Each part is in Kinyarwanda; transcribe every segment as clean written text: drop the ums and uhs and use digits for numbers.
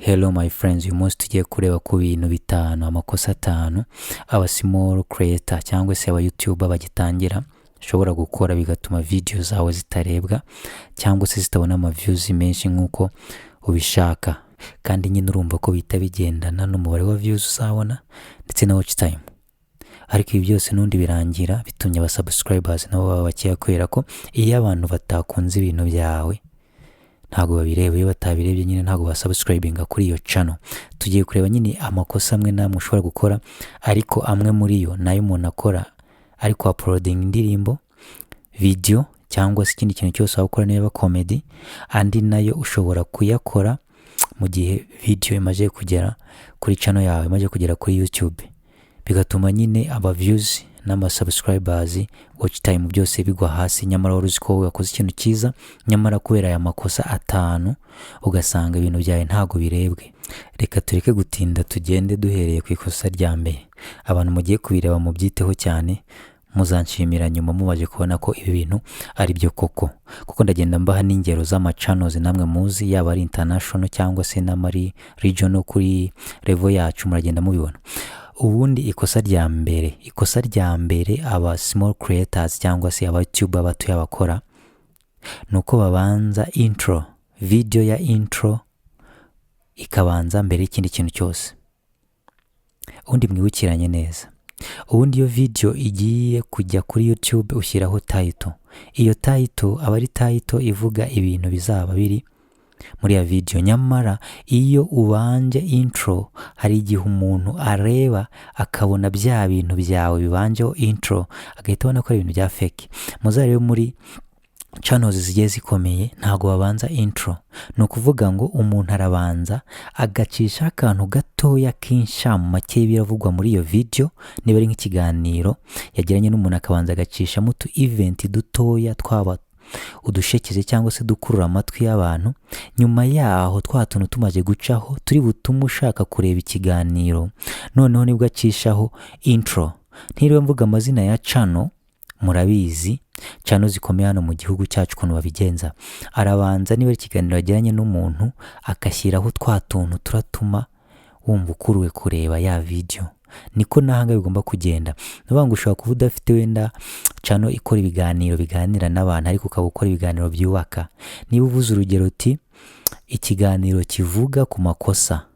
Hello my friends, uyu munsi tugiye kureba ku bintu bitanu, amakosa 5 aba small creator cyangwa se aba YouTuber bagitangira ushobora gukora bigatuma video zawe zitarebwa cyangwa se zitabona ama views menshi nkuko ubishaka, kandi nyine urumva ko bita bigendana n'umubare wa views uzabona ndetse na watch time. Ariko ibi byose nundi birangira bitumye aba subscribers nabo baba bakiya kwera ko iyo abantu batakunze ibintu byawe ntago babireba, iyo batabirebye nyine ntago basubscribinga kuri iyo channel. Tugiye kureba nyine amakosa amwe namwe ushobora gukora, ariko amwe muri yo nayo umuntu akora ariko uploading indirimbo, video cyangwa se ikindi kintu cyose wakora niba comedy, andi nayo ushobora kuyakora mu gihe video imaze kugera kuri channel yawe, imaze kugera kuri YouTube, bigatuma nyine aba views n'ama subscribers, watch time byose bigwa hasi. Nyamara wari uziko wakoze ikintu cyiza, nyamara kubera aya makosa 5 ugasanga ibintu byawe ntago birebwe. Reka tureke gutinda tugende duhereye ku ikosa rya mbere. Abantu mugiye kubireba mu byiteho cyane, muzanshimira nyuma mubaje kubona ko ibi bintu ari byo koko, kuko ndagenda mbaha n'ingero z'ama channels namwe muzi, yaba ari international cyangwa se n'amari regional kuri level yacu muragenda mubibona. Ubundi ikosa rya mbere aba small creators cyangwa se aba YouTuber batuye abakora nuko babanza intro, video ya intro ikabanza mbere y'ikindi kintu cyose. Ubundi mwibukiranye neza, ubundi iyo video igiye kujya kuri YouTube ushyiraho title. Iyo title aba ari title ivuga ibintu bizaba biri muri ya video. Nyamara iyo ubanje intro, hari igihe umuntu areba akabona bya bintu byawe bibanjeho intro agahita abona ko ari ibintu bya fake. Muzarebe muri channels zigiye zikomeye ntago babanza intro, no kuvuga ngo umuntu arabanza agacisha akantu gatoya k'inshamu make biravugwa muri iyo video. Niba ari nk'ikiganiro yagiranye n'umuntu akabanza agacisha mutu event dutoya twaba udushekeze cyangwa se dukurura amatwi y'abantu. Nyuma yaho twatuntu tumaze gucaho turi butume ushaka kureba ikiganiro, noneho nibwo acishaho intro. Ntiriwe mvuga amazina ya channel, murabizi channel zikomeye hano mu gihugu cyacu kuntu babigenza. Arabanza niba ikiganiro yagiranye n'umuntu akashyiraho twatuntu turatuma wumva ukuruwe kureba ya video. Niko nahanga bigomba kugenda. Nuvuga ngo ushobora kuba udafite wenda channel ikora ibiganiro biganira n'abantu, ariko ukaba ukora ibiganiro byubaka. Niba uvuze urugero uti ikiganiro kivuga ku makosa,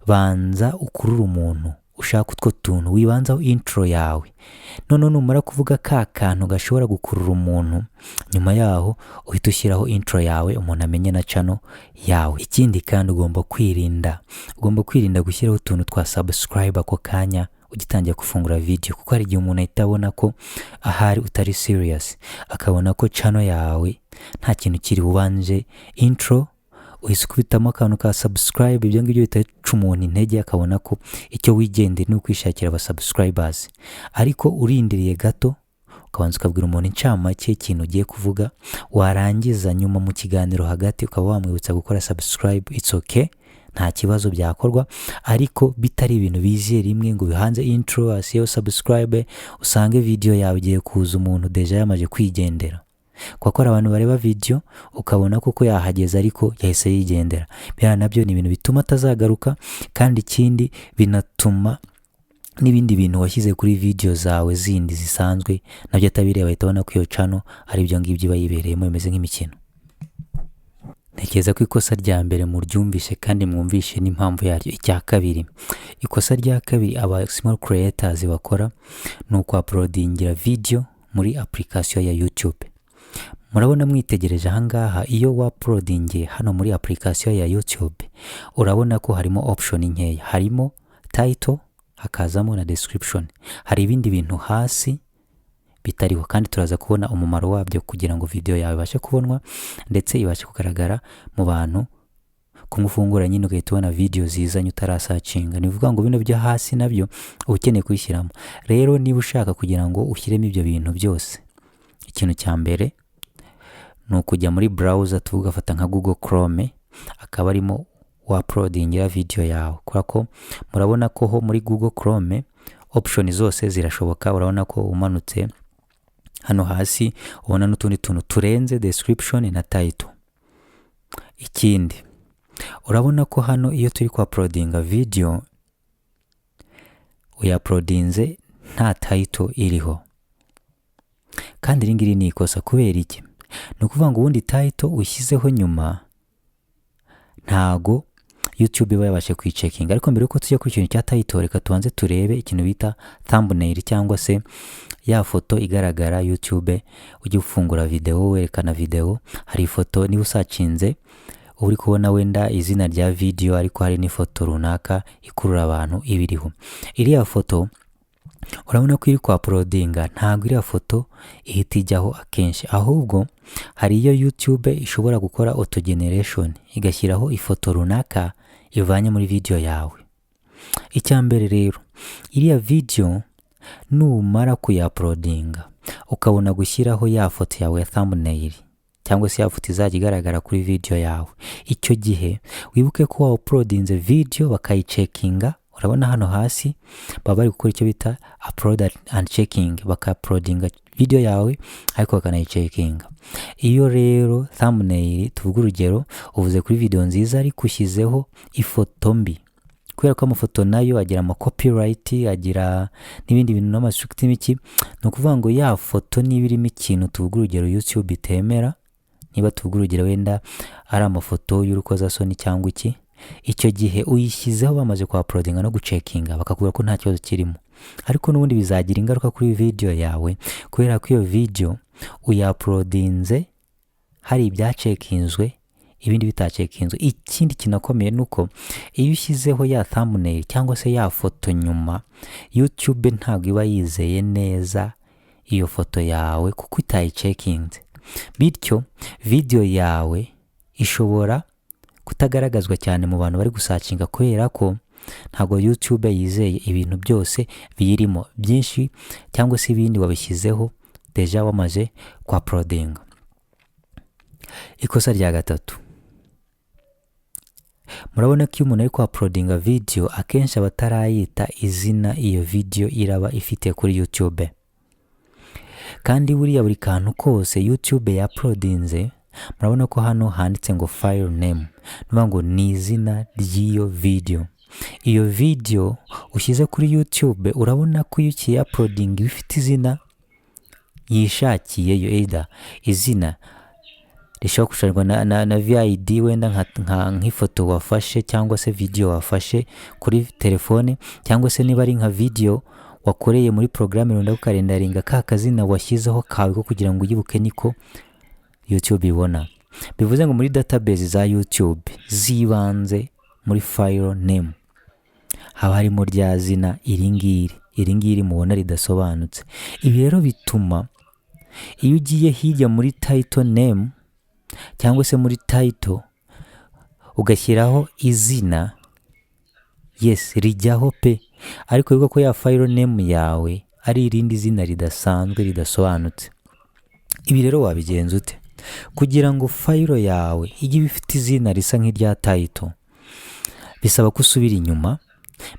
banza ukurura umuntu ushaka utwo tuntu, wibanzaho intro yawe. None numara kuvuga ka kantu gashobora gukurura umuntu, nyuma yaho uhita ushyiraho intro yawe, umuntu amenye na channel yawe. Ikindi kandi ugomba kwirinda gushyiraho utuntu twa subscribe ako kanya ugitangiye gufungura video, kuko hari igihe umuntu ahita abona ko ahari utari serious, akabona ko channel yawe nta kintu kiri. Ubanje intro uhise ukubitamo akantu ka subscribe, ibyo ngibyo bitaca umuntu intege, akabona ko icyo wigendera ni ukwishakira aba subscribers. Ariko urindiriye gato ukabanza ukabwira umuntu incamake ikintu ugiye kuvuga, warangiza nyuma mu kiganiro hagati ukaba wamwibutsa gukora subscribe. It's okay, nta kibazo byakorwa, ariko bitari ibintu biziye rimwe ngo bihanze intro asiyo subscribe usange video yawe igiye kuza umuntu deja yamaje kwigendera. Kwa abantu bareba video ukabona kuko yahageze ariko yahise yigendera, bya nabyo ni ibintu bituma atazagaruka, kandi ikindi binatuma n'ibindi bintu washyize kuri video zawe zindi zisanzwe nabyo atabireba, ahita abona ko iyo channel ari ibyo ngibyo bayibereyemo bimeze nk'imikino. Ntekereza ko ikosa rya mbere muryumvishe kandi mwumvishe n'impamvu yaryo. Icya kabiri, ikosa rya kabiri aba small creators bakora ni uploadingira video muri application ya YouTube. Murabona mwitegereje ahangaha, iyo uploadingiye hano muri application ya YouTube urabona ko harimo option nkeya, harimo title, hakazamo na description, hari ibindi bintu hasi bitariho, kandi turaza kubona umumaro wabyo kugira ngo video yawe ibashe kubonwa ndetse ibashe kugaragara mu bantu. Kumufungura nyine ugahita ubona video zizanye utarasacinga, nivuga ngo bino byo hasi nabyo ukeneye kwishyiramo. Rero niba ushaka kugira ngo ushyiremo ibyo bintu byose, ikintu cya mbere ni ukujya muri browser, tuvuga fata nka Google Chrome, akaba arimo uploadingira video yawe. Kuko murabona ko ho muri Google Chrome option zose zirashoboka. Urabona ko umanutse hano hasi ubona n'utundi tuntu turenze description na title. Ikindi urabona ko hano iyo turi ku uploadinga video uyaploadinze nta title iriho, kandi iri ngiri ni ikosa. Kubera iki? Ni ukuvuga ngo ubundi title ushyizeho nyuma ntago YouTube iba yabashe kuyicekinga. Ariko mbere yuko tujya kuri ikintu cya title, reka tubanze turebe ikintu bita thumbnail cyangwa se ya foto igaragara YouTube ujye ufungura video werekana video. Hari ifoto niba usacinze uri kubona wenda izina rya video ariko hari n'ifoto runaka ikurura abantu ibiriho. Iriya foto urabona ko iri kwa uploadinga, ntabwo iriya foto ihita ijyaho akenshi, ahubwo hari iyo YouTube ishobora gukora auto generation igashyiraho ifoto runaka ivanye muri video yawe. Icyambere rero, iriya video numara kuya-uploadinga ukabona gushyiraho ya foto yawe ya thumbnail cyangwa se ya foto izajya igaragara kuri video yawe, icyo gihe wibuke ko wa-uploadinze video bakayicekinga. Urabona hano hasi baba bari gukora icyo bita upload and checking, baka-uploadinga video yawe ariko bakanayicekinga. Iyo rero thumbnail, tuvuga urugero uvuze kuri video nziza ariko ushyizeho ifoto mbi, kubera ko amafoto nayo agira ama copyright, agira n'ibindi bintu n'amasuku n'iki, ni ukuvuga ngo ya foto niba irimo ikintu tuvuga urugero YouTube itemera, niba tuvuga urugero wenda ari amafoto y'urukozasoni cyangwa iki, icyo gihe uyishyizeho bamaze kwa uploadinga no gucekinga bakakubwira ko nta kibazo kirimo. Ariko n'ubundi bizagira ingaruka kuri video yawe, kubera ko iyo video uya-uploadinze hari ibyacekinzwe ibindi bitacekinzwe. Ikindi kinakomeye nuko iyo ushyizeho ya thumbnail cyangwa se ya foto nyuma, YouTube ntabwo iba yizeye neza iyo foto yawe kuko itayicekinze, bityo video yawe ishobora kutagaragazwa cyane mu bantu bari gusacinga, kubera ko ntabwo YouTube yizeye ibintu byose biyirimo byinshi, cyangwa se ibindi wabishyizeho deja wamaze kwa uploadinga. Ikosa rya gatatu, murabona ko iyo umuntu ari kwa uploadinga video akenshi abatarayita izina iyo video iraba ifite kuri YouTube, kandi buriya buri kantu kose YouTube ya uploadinze murabona ko hano handitse ngo file name, nuvuga ngo ni izina ry'iyo video. Iyo video ushyize kuri YouTube urabona ko iyo ukiye uploading ifite izina yishakiye, either izina rishobora kusharwa na VID wenda nk'ifoto wafashe cyangwa se video wafashe kuri telefone, cyangwa se niba ari nka video wakoreye muri programme runaka ukarendaringa ka kazina washyizeho kawe ko kugira ngo uyibuke niko YouTube ibona. Bivuze ngo muri database za YouTube zibanze muri file name haba harimo rya zina iringiri mubona ridasobanutse. Ibi rero bituma iyo ugiye hirya muri title name cyangwa se muri title ugashyiraho izina, yes rijyaho pe, ariko bivuga ko ya file name yawe ari irindi zina ridasanzwe ridasobanutse. Ibi rero wabigenza ute kugira ngo file yawe ijye ifite izina risa nk'irya title? Bisaba ko usubira inyuma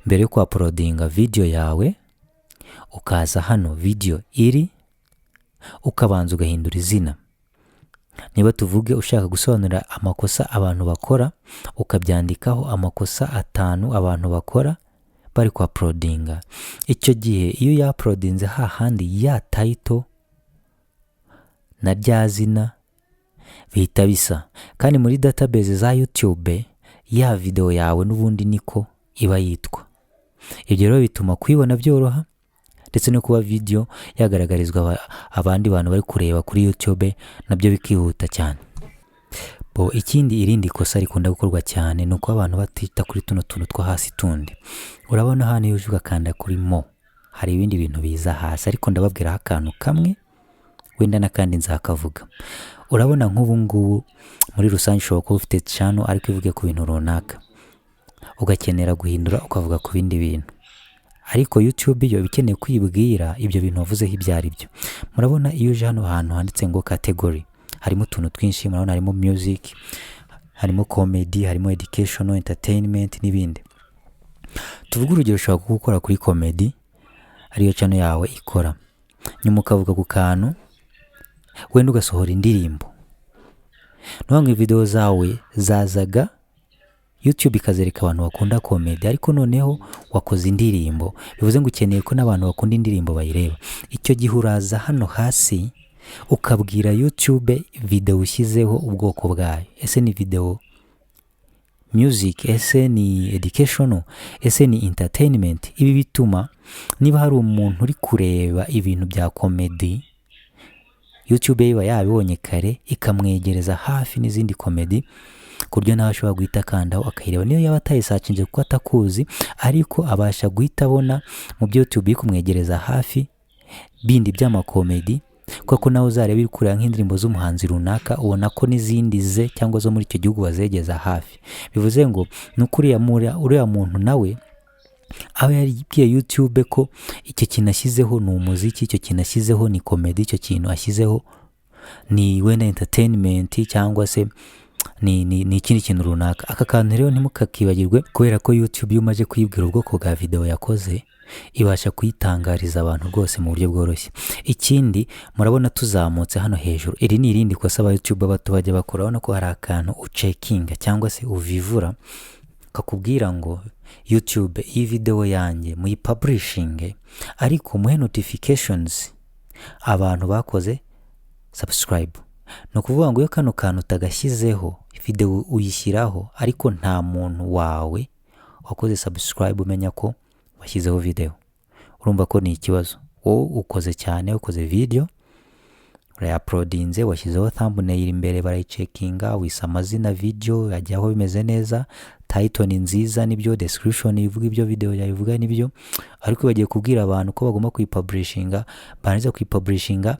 mbere yo uploadinga video yawe, ukaza hano video iri, ukabanza ugahindura izina. Niba tuvuge ushaka gusobanura amakosa abantu bakora, ukabyandikaho amakosa 5 abantu bakora bari ku uploadinga. Icyo gihe iyo ya uploadinze hahandi ya title na rya zina bihita bisa, kandi muri database za YouTube ya video yawe n'ubundi niko iba yitwa. Ibyo rero bituma kwibona byoroha ndetse no kuba video yagaragarizwa abandi bantu bari kureba kuri YouTube nabyo bikihuta cyane. Ikindi irindi kosa rikunda gukorwa cyane nuko abantu batita kuri tuno tuntu twa hasi tundi. Urabona hano iyo ujuga kanda kuri mo hari ibindi bintu biza hasi, ariko ndababwira akantu kamwe wenda nakandi nzakavuga. Urabona nk'ubu ngubu muri rusange ushobora kuba ufite channel ariko ivuge ku bintu runaka, ugakenera guhindura ukavuga ku bindi bintu, ariko YouTube yo bikeneye kwibwira ibyo bintu wavuzeho ibyo ari byo. Murabona iyo uje hano ahantu handitse ngo category, harimo utuntu twinshi. Murabona harimo music, harimo comedy, harimo educational, entertainment n'ibindi. Tuvuga urugero ushobora gukora kuri comedy ariyo channel yawe ikora, nyuma ukavuga ku kantu wenda ugasohora indirimbo, nubwo video zawe zazaga YouTube ikazereka abantu bakunda comedy, ariko noneho wakoze indirimbo, bivuze ngo ukeneye ko n'abantu bakunda indirimbo bayireba. Icyo gihe uraza hano hasi ukabwira YouTube video ushyizeho ubwoko bwayo. Ese ni video music, ese ni educational, ese ni entertainment. Ibi bituma niba hari umuntu uri kureba ibintu bya comedy, YouTube iba yabibonye kare ikamwegereza hafi n'izindi comedy, ku buryo nawe ashobora guhita akandaho akayireba. Niyo yaba atayisacinze kuko atakuzi, ariko abasha guhita abona mu byo YouTube iri kumwegereza hafi bindi by'amakomedi, kuko nawe uzareba iri kureba nk'indirimbo z'umuhanzi runaka, ubona ko n'izindi ze cyangwa zo muri icyo gihugu bazegeza hafi. Bivuze ngo n'ukuriya uriya muntu nawe aba yaribwiye YouTube ko icyo kintu ashyizeho ni umuziki, icyo kintu ashyizeho ni comedy, icyo kintu ashyizeho ni wenda entertainment cyangwa se ni ikindi kintu runaka. Aka kantu rero ntimukakibagirwe, kubera ko YouTube iyo umaze kuyibwira ubwoko bwa video yakoze ibasha kuyitangariza abantu rwose mu buryo bworoshye. Ikindi murabona tuzamutse hano hejuru, iri ni irindi kosa aba YouTube bato bajya bakora. Urabona ko hari akantu ucekinga cyangwa se uvivura kakubwira ngo YouTube iyi video yanjye muyipublishinge, ariko muhe notifications abantu bakoze subscribe. No kuvuga ngo iyo kano kantu utagashyizeho video uyishyiraho, ariko nta muntu wawe wakoze subscribe umenya ko washyizeho video, urumva ko ni ikibazo. Wowe ukoze cyane, ukoze video urayauploadinze, washyizeho thumbnail imbere, barayicekinga, wisa amazina video yajyaho bimeze neza, title ni nziza nibyo, description ivuga ibyo video yayivuga nibyo, ariko bagiye kubwira abantu ko bagomba kuyipublishinga. Banze kuyipublishinga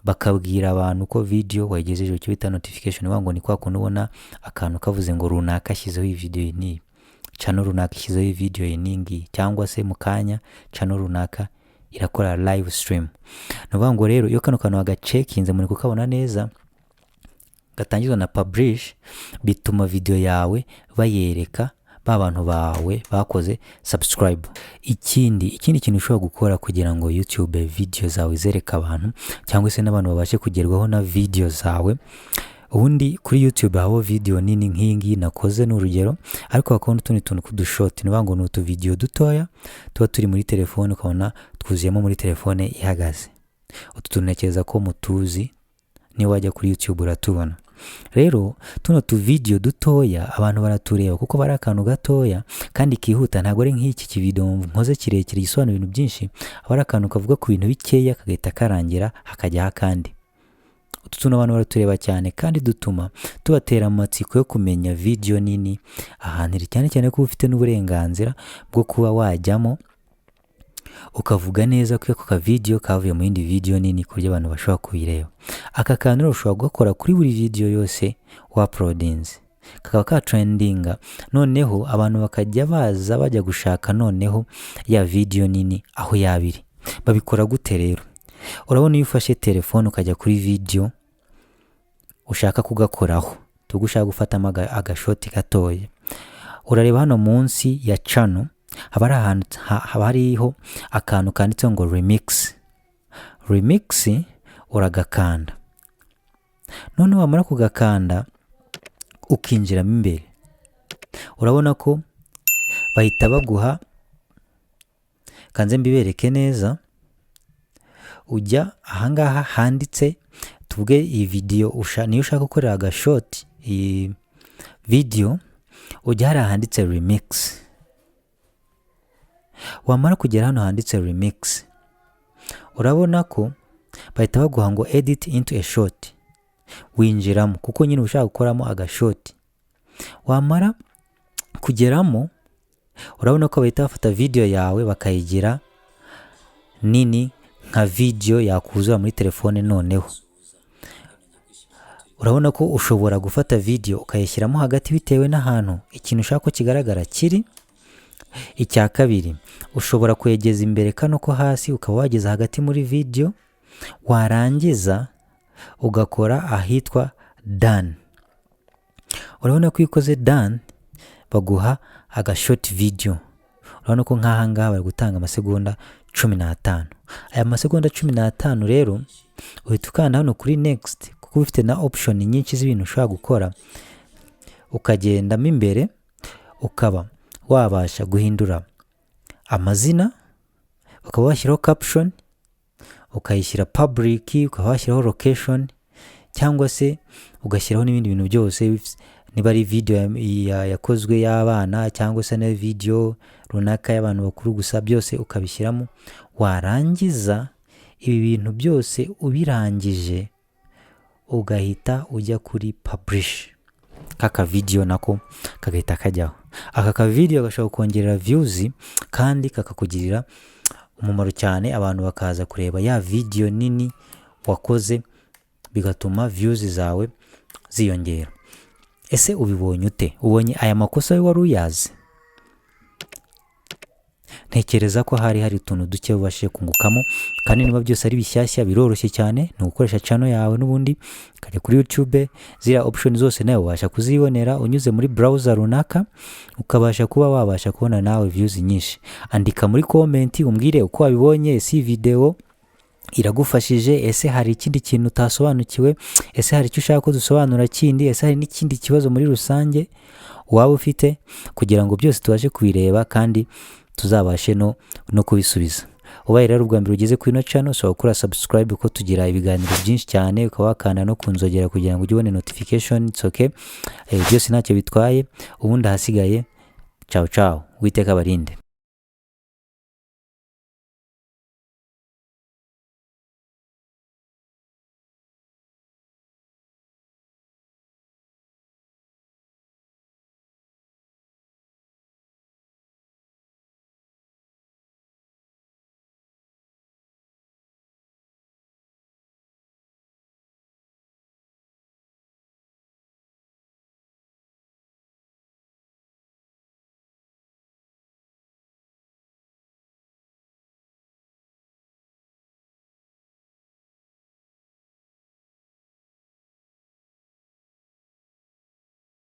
bakabwira abantu ko video wayigejeje cyo bita notification, wango ni kwa kundi ubona akantu kavuze ngo runaka ashyizeho iyi video ni channel runaka ishyizeho iyi video yiningi, cyangwa se mukanya channel runaka irakora live stream. Nuvuga ngo rero iyo kano kantu agacekinze muri kukabona neza gatangizwa na publish, bituma video yawe bayereka abantu bawe bakoze subscribe. Ikindi kintu ushobora gukora kugira ngo YouTube video zawe zereka abantu, cyangwa se n'abantu babashe kugerwaho na video zawe. Ubundi kuri YouTube haho video nini nk'ingi nakoze n'urugero, ariko hakunda utundi tuntu kudushoti, nuvuga ngo n'utu video dutoya tuba turi muri telefone, ukabona twuzuyemo muri telefone ihagaze. Utu tunekeza ko mutuzi, ni wajya kuri YouTube uratubona. Rero tuno tu video dutoya abantu baratureba kuko bari akantu gatoya kandi kihuta, ntago ari nk'iki video nkoze kirekire gisobanura ibintu byinshi. Abari akantu kavuga ku bintu bikeya kagahita karangira hakajya hakandi. Utu tuntu abantu baratureba cyane, kandi dutuma tubatera amatsiko yo kumenya video nini ahantu iri, cyane cyane ko ufite n'uburenganzira bwo kuba wajyamo ukavuga neza ko ako video kavuye mu yindi video nini ku buryo abantu bashobora kubireba. Aka kantu rero ushobora gukora kuri buri video yose wa-uploadinze, kakaba ka trendinga, noneho abantu bakajya baza bajya gushaka noneho ya video nini aho yabiri. Babikora gute rero? Urabona iyo ufashe telefone ukajya kuri video ushaka kugakoraho, tugushaka gufata agashoti gatoya, urareba hano munsi ya channel haba hariho akantu kanditseho ngo remix, uragakanda. None wamara kugakanda ukinjiramo imbere, urabona ko bahita baguha, kanze mbibereke neza, ujya ahangaha handitse tuvuge iyi video niyo ushaka gukorera agashoti iyi video, ujya hari handitse remix. Wamara kugera hano handitse remix, urabona ko bahita baguha ngo edit into a short, winjiramo kuko nyine ushaka gukoramo agashoti. Wamara kugeramo urabona ko bahita bafata video yawe bakayigira nini nka video yakuzura muri telefone. Noneho urabona ko ushobora gufata video ukayishyiramo hagati bitewe n'ahantu ikintu ushaka ko kigaragara kiri. Icya kabiri, ushobora kwegeza imbere kano ko hasi ukaba wageza hagati muri video, warangiza ugakora ahitwa done. Urabona ko ikoze done baguha agashoti video. Urabona ko nk'aha ngaha bari gutanga amasegonda 15. Aya masegonda 15 rero uhita ukanda hano kuri next, kuko ufite na option nyinshi z'ibintu ushobora gukora. Ukagendamo imbere ukaba wabasha guhindura amazina, ukaba washyiraho caption, ukayishyira public, ukaba washyiraho location, cyangwa se ugashyiraho n'ibindi bintu byose, niba ari video yakozwe y'abana cyangwa se na video runaka y'abantu bakuru gusa, byose ukabishyiramo. Warangiza ibi bintu byose ubirangije ugahita ujya kuri publish, kaka video nako kagahita kajyaho. Aka video gashobora kongerera views kandi kakakugirira umumaro cyane, abantu bakaza kureba ya video nini wakoze, bigatuma views zawe ziyongera. Ese ubibonye ute? Ubonye aya makosa yo wari uyazi? Ntekereza ko hari utuntu duke ubashije kungukamo, kandi niba byose ari bishyashya biroroshye cyane, ni ugukoresha channel yawe n'ubundi kajya kuri YouTube, zira option zose nawe ubasha kuzibonera unyuze muri browser runaka, ukabasha kuba wabasha kubona nawe views nyinshi. Andika muri comment umbwire uko wabibonye, ese video iragufashije, ese hari ikindi kintu utasobanukiwe, ese hari icyo ushaka ko dusobanura kindi, ese hari n'ikindi kibazo muri rusange waba ufite, kugira ngo byose tubashe kubireba kandi tuzabashe no kubisubiza. Ubaye rero ubwa mbere ugeze kuri ino channel, so ukora subscribe uko tugira ibiganiro byinshi cyane, ukaba wakanda no kunzogera kugira ngo ujye ubone notification. It's okay, byose ntacyo bitwaye. Ubundi hasigaye ciao, Uwiteka abarinde.